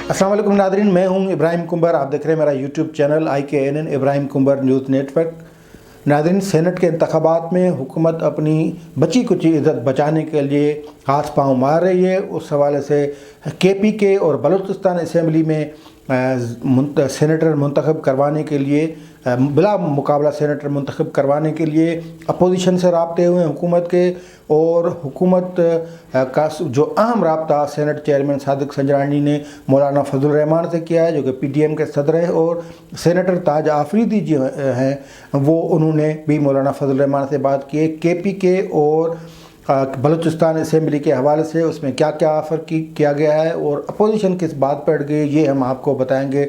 अस्सलाम वालेकुम नादरीन, मैं हूं इब्राहिम कुंबर। आप देख रहे हैं मेरा YouTube channel IKNN Ibrahim comber news network. Nadreen, senate के इंतखाबात में हुकूमत अपनी बची कुची इज़्ज़त बचाने के लिए हाथ पांव मार रही है। उस हवाले से KPK और बलूचिस्तान असम्बली में सेनेटर मुंतखब करवाने के लिए बिला मुकाबला सेनेटर मुंतखब करवाने के लिए अपोजिशन से राब्ते हुए हुकूमत के, और हुकूमत का जो अहम राब्ता सेनेट चेयरमैन सादिक संजरानी ने मौलाना फजल रहमान से किया है, जो कि PDM के सदर हैं, और सेनेटर ताज आफरीदी जो हैं वो उन्होंने भी मौलाना फजल रहमान से बात की है। KPK और बलूचिस्तान असम्बली के हवाले से उसमें क्या क्या ऑफ़र किया गया है और अपोजिशन किस बात पर अड़ गई, ये हम आपको बताएंगे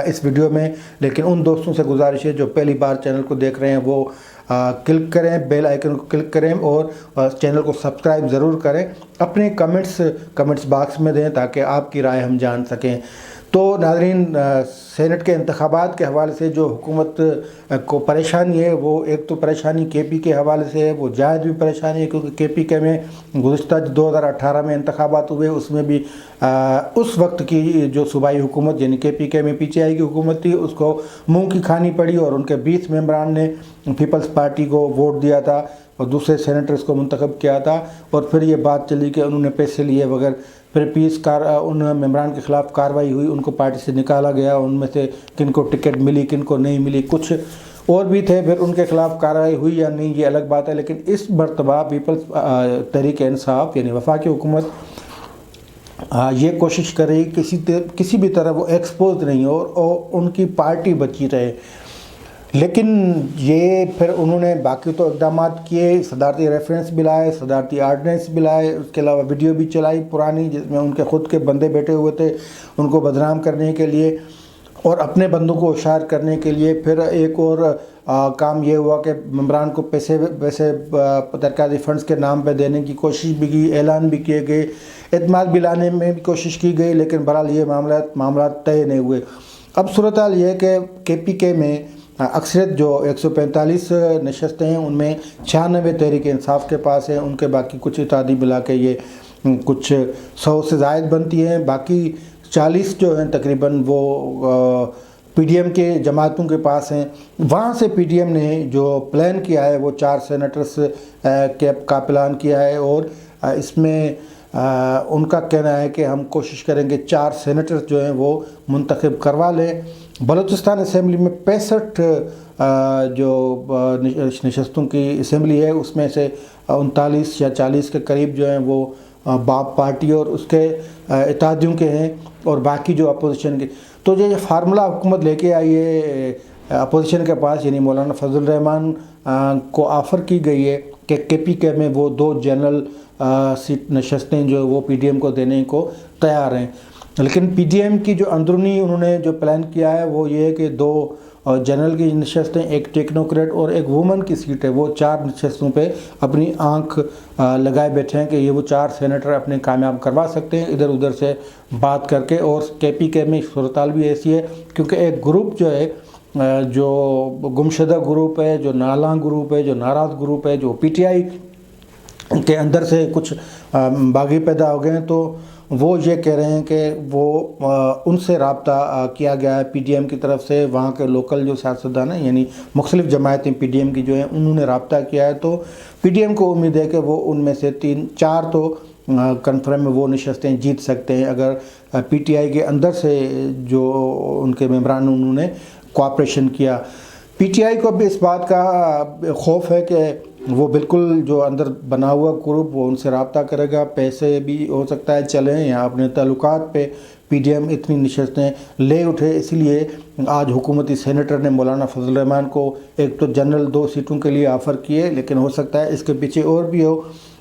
इस वीडियो में। लेकिन उन दोस्तों से गुजारिश है जो पहली बार चैनल को देख रहे हैं वो क्लिक करें, बेल आइकन को क्लिक करें और चैनल को सब्सक्राइब ज़रूर करें। अपने कमेंट्स बॉक्स में दें ताकि आपकी राय हम जान सकें। तो नाज़रीन, सेनेट के इंतखाबात के हवाले से जो हुकूमत को परेशानी है, वो एक तो परेशानी KPK के हवाले से है, वो जायज़ भी परेशानी है, क्योंकि KPK में गुज़िश्ता 2018 में इंतखाबात हुए, उसमें भी उस वक्त की जो सूबाई हुकूमत यानी KPK में PTI की हुकूमत थी, उसको मुँह की खानी पड़ी और उनके 20 मेंबरान ने पीपल्स पार्टी को वोट दिया था और दूसरे सेनेटर्स को मुंतखब किया था। और फिर ये बात चली कि उन्होंने पैसे लिए बगैर, फिर उन मेंबरान के ख़िलाफ़ कार्रवाई हुई, उनको पार्टी से निकाला गया। उनमें से किन को टिकट मिली, किन को नहीं मिली, कुछ और भी थे, फिर उनके ख़िलाफ़ कार्रवाई हुई या नहीं ये अलग बात है। लेकिन इस मरतबा पीपल्स तहरीक इंसाफ यानी वफाकी हुकूमत ये कोशिश कर रही किसी भी तरह वो एक्सपोज नहीं हो और उनकी पार्टी बची रहे। लेकिन ये फिर उन्होंने बाकी तो इक़दाम किए, सदारती रेफरेंस भी लाए, सदारती आर्डिनेंस भी लाए, उसके अलावा वीडियो भी चलाई पुरानी जिसमें उनके ख़ुद के बंदे बैठे हुए थे उनको बदनाम करने के लिए और अपने बंदों को होशियार करने के लिए। फिर एक और काम ये हुआ कि मेंबरान को पैसे तरकाती फ़ंड्स के नाम पे देने की कोशिश भी की, ऐलान भी किए गए, एतमाद भी लाने में भी कोशिश की गई, लेकिन बहरहाल ये मामला तय नहीं हुए। अब सूरत हाल ये है कि KPK में अक्सरियत जो 145 नशस्तें हैं उनमें 96 तहरीक इंसाफ के पास है, उनके बाकी कुछ इत्तेहादी मिला के ये कुछ 100 से ज़ायद बनती हैं। बाकी 40 जो हैं तकरीबन वो PDM के जमातों के पास हैं। वहाँ से PDM ने जो प्लान किया है वो 4 सेनेटर्स का प्लान किया है और इसमें उनका कहना है कि हम कोशिश करेंगे 4 सेनेटर्स जो हैं वो मुंतखब करवा लें। बलूचिस्तान असम्बली में 65 जो नशस्तों की असम्बली है उसमें से 39 या 40 के करीब जो हैं वो बाप पार्टी और उसके इत्तेहादियों के हैं और बाकी जो अपोजिशन के। तो ये फार्मूला हुकूमत लेके आई है अपोजिशन के पास, यानी मौलाना फजल रहमान को ऑफ़र की गई है कि KPK में वो 2 जनरल सीट नशस्तें जो वो PDM को देने को तैयार हैं। लेकिन PDM की जो अंदरूनी उन्होंने जो प्लान किया है वो ये है कि 2 जनरल की नशस्तें, एक टेक्नोक्रेट और एक वुमन की सीट है, वो 4 नशस्तों पे अपनी आंख लगाए बैठे हैं कि ये वो 4 सेनेटर अपने कामयाब करवा सकते हैं इधर उधर से बात करके। और KPK में सूरत हाल भी ऐसी है क्योंकि एक ग्रुप जो है, जो गुमशुदा ग्रुप है, जो नाला ग्रुप है, जो नाराज़ ग्रुप है, जो PTI के अंदर से कुछ बागी पैदा हो गए हैं, तो वो ये कह रहे हैं कि वो उनसे रब्ता किया गया है PDM की तरफ से। वहाँ के लोकल जो सियासतदान हैं यानी मुख्तलिफ़ जमायतें PDM की जो हैं उन्होंने रब्ता किया है, तो PDM को उम्मीद है कि वो उनमें से 3-4 तो कन्फर्म में वो नशस्तें जीत सकते हैं अगर PTI के अंदर से जो उनके मेंबरान उन्होंने कोऑपरेशन किया। PTI को भी इस बात का खौफ है कि वो बिल्कुल जो अंदर बना हुआ ग्रुप वो उनसे रब्ता करेगा, पैसे भी हो सकता है चलें या अपने ताल्लुकात पे PDM इतनी नशस्तें ले उठे। इसलिए आज हुकूमती सेनेटर ने मौलाना फजल रहमान को एक तो जनरल 2 सीटों के लिए ऑफ़र किए, लेकिन हो सकता है इसके पीछे और भी हो।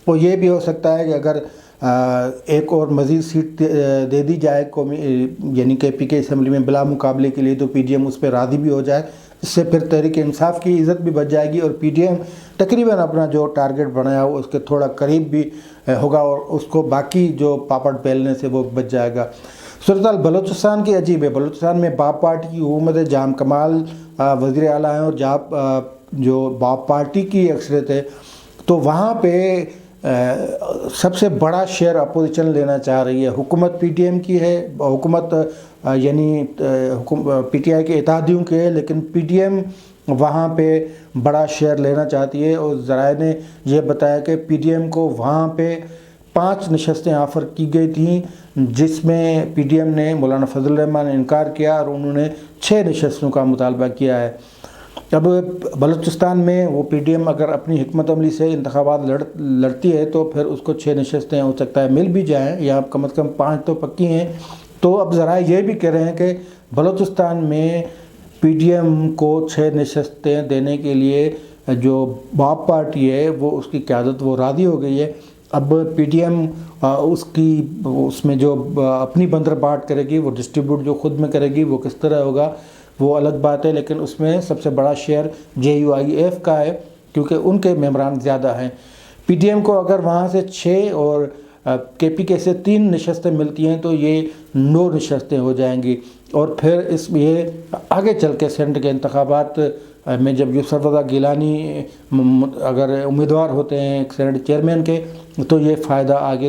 और ये भी हो सकता है कि अगर एक और मज़ीद सीट दे दी जाए यानी KPK असम्बली में बिला मुकाबले के लिए, तो PDM उस पर राज़ी भी हो जाए। इससे फिर तहरीक इंसाफ की इज़्ज़त भी बच जाएगी और PDM तकरीबन अपना जो टारगेट बनाया हो उसके थोड़ा करीब भी होगा और उसको बाकी जो पापड़ बेलने से वो बच जाएगा। सूरत हाल बलूचिस्तान की अजीब है। बलूचिस्तान में बाप पार्टी की हुकूमत है, जाम कमाल वज़ीर आला हैं और जो बाप पार्टी की अक्सरियत है, तो वहाँ पे سب سے بڑا شیئر اپوزیشن لینا چاہ رہی ہے. حکومت پی ٹی ایم کی ہے, حکومت یعنی پی ٹی آئی کے اتحادیوں کی ہے, لیکن پی ٹی ایم وہاں پہ بڑا شیئر لینا چاہتی ہے. اور ذرائع نے یہ بتایا کہ پی ٹی ایم کو وہاں پہ 5 نشستیں آفر کی گئی تھیں, جس میں پی ٹی ایم نے مولانا فضل الرحمان نے انکار کیا اور انہوں نے 6 نشستوں کا مطالبہ کیا ہے. اب بلوچستان میں وہ پی ٹی ایم اگر اپنی حکمت عملی سے انتخابات لڑتی ہے تو پھر اس کو 6 نشستیں ہو سکتا ہے مل بھی جائیں, یا کم از کم 5 تو پکی ہیں. تو اب ذرائع یہ بھی کہہ رہے ہیں کہ بلوچستان میں پی ٹی ایم کو 6 نشستیں دینے کے لیے جو باب پارٹی ہے وہ اس کی قیادت وہ راضی ہو گئی ہے. اب پی ٹی ایم اس میں جو اپنی بندر بانٹ کرے گی, وہ ڈسٹریبیوٹ جو خود میں کرے گی, وہ کس طرح ہوگا وہ الگ بات ہے, لیکن اس میں سب سے بڑا share J U I F کا ہے کیونکہ ان کے ممبران زیادہ ہیں. پی ٹی ایم کو اگر وہاں سے 6 اور کے پی کے سے 3 نشستیں ملتی ہیں تو یہ 9 نشستیں ہو جائیں گی. اور پھر یہ آگے چل کے سینٹ کے انتخابات میں جب یوسف رضا گیلانی اگر امیدوار ہوتے ہیں سینٹ چیئرمین کے تو یہ فائدہ آگے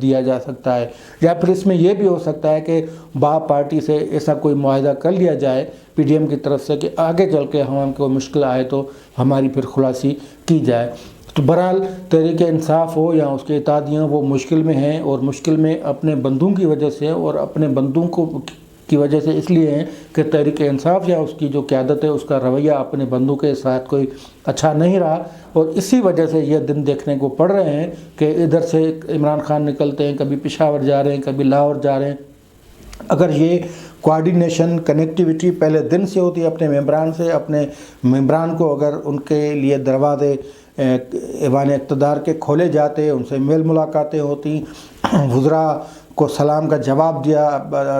دیا جا سکتا ہے. یا پھر اس میں یہ بھی ہو سکتا ہے کہ باب پارٹی سے ایسا کوئی معاہدہ کر لیا جائے پی ڈی ایم کی طرف سے کہ آگے چل کے ہم کو مشکل آئے تو ہماری پھر خلاصی کی جائے. تو بہرحال تحریک انصاف ہو یا اس کے اتحادیاں وہ مشکل میں ہیں, اور مشکل میں اپنے بندوں کی وجہ سے اور اپنے بندوں کی وجہ سے اس لیے ہیں کہ تحریک انصاف یا اس کی جو قیادت ہے اس کا رویہ اپنے بندوں کے ساتھ کوئی اچھا نہیں رہا, اور اسی وجہ سے یہ دن دیکھنے کو پڑ رہے ہیں کہ ادھر سے عمران خان نکلتے ہیں, کبھی پشاور جا رہے ہیں, کبھی لاہور جا رہے ہیں. اگر یہ کوارڈینیشن کنیکٹیویٹی پہلے دن سے ہوتی ہے اپنے ممبران سے, اپنے ممبران کو اگر ان کے لیے دروازے ایوان اقتدار کے کھولے جاتے, ان سے میل ملاقاتیں ہوتی, وزراء کو سلام کا جواب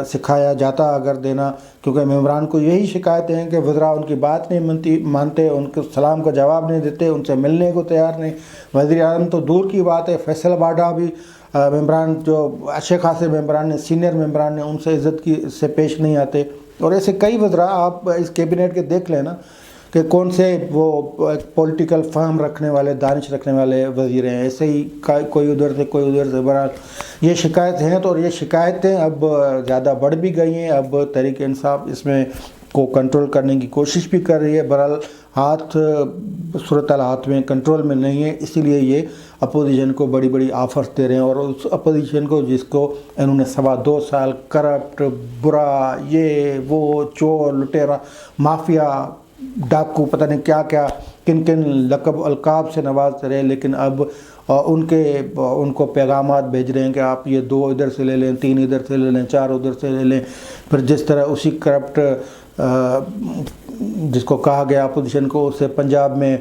سکھایا جاتا اگر دینا, کیونکہ ممبران کو یہی شکایتیں ہیں کہ وزراء ان کی بات نہیں مانتے, ان کو سلام کا جواب نہیں دیتے, ان سے ملنے کو تیار نہیں. وزیر اعظم تو دور کی بات ہے, فیصل باڈا بھی ممبران جو اچھے خاصے ممبران نے, سینئر ممبران نے, ان سے عزت سے پیش نہیں آتے. اور ایسے کئی وزراء آپ اس کیبنٹ کے دیکھ لیں نا کہ کون سے وہ پولیٹیکل فہم رکھنے والے, دانش رکھنے والے وزیر ہیں, ایسے ہی کوئی ادھر سے کوئی ادھر سے. بہرحال یہ شکایتیں ہیں, تو اور یہ شکایتیں اب زیادہ بڑھ بھی گئی ہیں. اب تحریک انصاف اس میں کو کنٹرول کرنے کی کوشش بھی کر رہی ہے. بہرحال صورتحال ہاتھ میں کنٹرول میں نہیں ہے, اسی لیے یہ اپوزیشن کو بڑی بڑی آفرز دے رہے ہیں. اور اس اپوزیشن کو جس کو انہوں نے 2.25 سال کرپٹ, برا, یہ وہ, چور, لٹیرا, مافیا, ڈاکو, پتہ نہیں کیا کیا کن کن لقب القاب سے نوازتے رہے, لیکن اب ان کو پیغامات بھیج رہے ہیں کہ آپ یہ 2 ادھر سے لے لیں, 3 ادھر سے لے لیں, 4 ادھر سے لے لیں. پھر جس طرح اسی کرپٹ جس کو کہا گیا اپوزیشن کو, اس سے پنجاب میں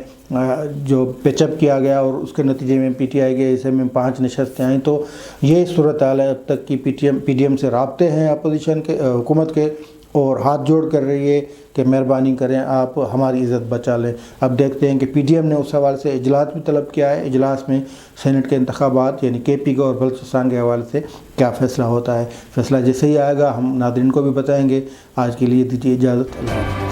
جو پیچ اپ کیا گیا اور اس کے نتیجے میں پی ٹی آئی کے حصے میں 5 نشستیں آئیں. تو یہ صورتحال ہے اب تک کی. پی ڈی ایم سے رابطے ہیں اپوزیشن کے, حکومت کے, اور ہاتھ جوڑ کر رہی ہے کہ مہربانی کریں آپ ہماری عزت بچا لیں. اب دیکھتے ہیں کہ پی ڈی ایم نے اس حوالے سے اجلاس بھی طلب کیا ہے. اجلاس میں سینٹ کے انتخابات یعنی کے پی کے اور بلوچستان کے حوالے سے کیا فیصلہ ہوتا ہے. فیصلہ جیسے ہی آئے گا ہم ناظرین کو بھی بتائیں گے. آج کے لیے دیجیے اجازت. اللہ حافظ.